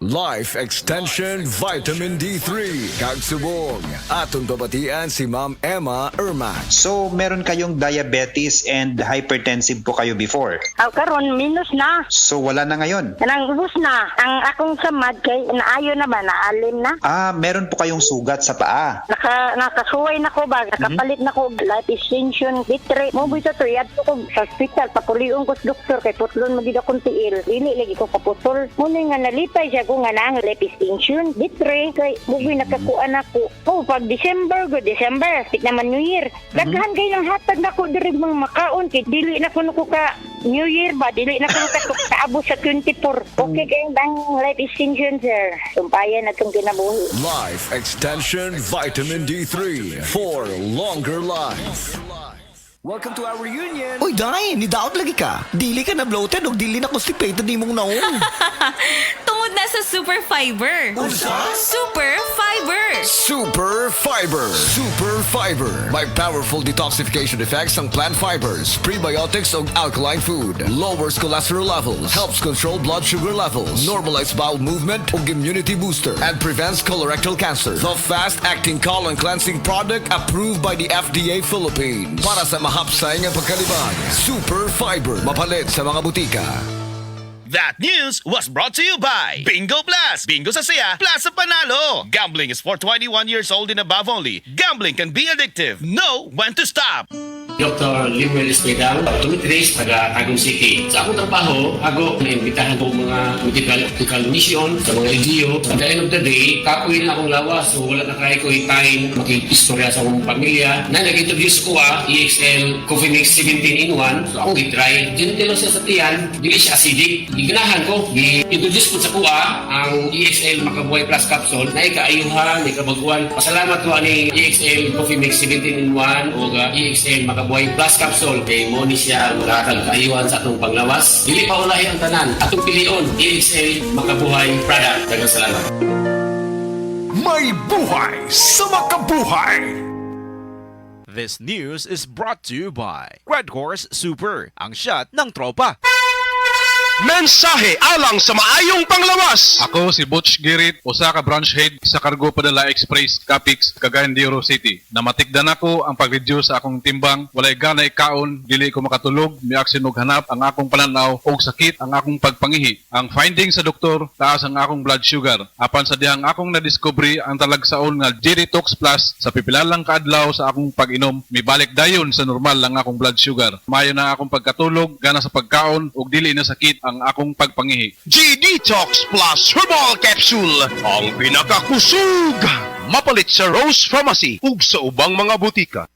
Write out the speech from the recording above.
Life Extension Vitamin D3 kagsubong. Atong babatian si Ma'am Emma Ermat. So, meron kayong diabetes and hypertensive po kayo before? Karon minus na. So, wala na ngayon? Kanang ubos na. Ang akong samad kay naayo na ba, naalim na. Meron po kayong sugat sa paa. Nakasuway na ko ba, nakapalit na ko life extension, bitre. Mo bisa to, yadto ko sa hospital, papuliong ko sa doktor, kay putlon magid akong tiil. Dili lagi ko kaputol. Muna nga nalipay siya ko nga na ang life extension, bitre. Kay bugoy nakakuan ako. Oh, pag December, tik naman New Year. Daghan kay ng hatag na ko diri mga makaon, kay dili na ko ka New Year ba, dili na ko kaabot sa 24. Okay kayong dang life extension, sir. Sumpayan na itong kinabuhi. Life Extension Vitamin D3 for longer life. Welcome to our reunion! Uy, Day, nidaot lagi ka. Dili ka na bloated o dili na constipated ni mong naong. Tungod na sa Super Fiber. Super Fiber! Super Fiber. Super Fiber. May powerful detoxification effects ang plant fibers, prebiotics o alkaline food. Lowers cholesterol levels, helps control blood sugar levels, normalize bowel movement o immunity booster, and prevents colorectal cancer. The fast-acting colon cleansing product approved by the FDA Philippines. Para sa mahapsay nga pagkalibang, Super Fiber. Mapalit sa mga butika. That news was brought to you by Bingo Plus. Bingo sa saya, plus sa panalo. Gambling is for 21 years old and above only. Gambling can be addictive. Know when to stop. Dr. Limuel Espedal, optometrist, taga Tagum City. Sa akong trabaho, ako naimbitahan ko mga medical mission sa mga LGU. At the end of the day, kakuin na akong lawas, so wala na kaya ko time makikistorya sa akong pamilya. Na nag-introduce ko EXL Coffee Mix 17 in 1. So akong i-try. Dinitilo siya sa tiyan, hindi siya acidic. Iganahan ko, i-introduce ko sa kuha ang EXL Makabuhay Plus Capsule na ikaayuhan, ikabaguan. Pasalamat ko ani EXL Coffee Mix 17 in 1 o EXL Makabuhay Plus Capsule kay mo ni siya makakag kaayuhan sa atong panglawas. Dili pa ulahi ang tanan. Atong pilion, EXL Makabuhay product. Daghang salamat. May buhay sa makabuhay! This news is brought to you by Red Horse Super, ang shot ng tropa. Mensahe alang sa maayong panglawas. Ako si Butch Girit, usa ka branch head sa Cargo Padala Express, Capix, Cagayan de Oro City. Namatikdan ako ang pag-reduce sa akong timbang, walay gana ikaon, dili ko makatulog, miaksin og hanap ang akong pananaw og sakit ang akong pagpangihi. Ang finding sa doktor, taas ang akong blood sugar. Apan sa dihang akong nadiscovery ang talagsaon nga G-Detox Plus sa pipilalang kaadlaw sa akong pag-inom, mibalik dayon sa normal ang akong blood sugar. Mayo na akong pagkatulog, gana sa pagkaon ug dili na sakit ang akong pagpangihi. G-Detox Plus Herbal Capsule, ang pinakakusog. Mapalit sa Rose Pharmacy ug sa ubang mga butika.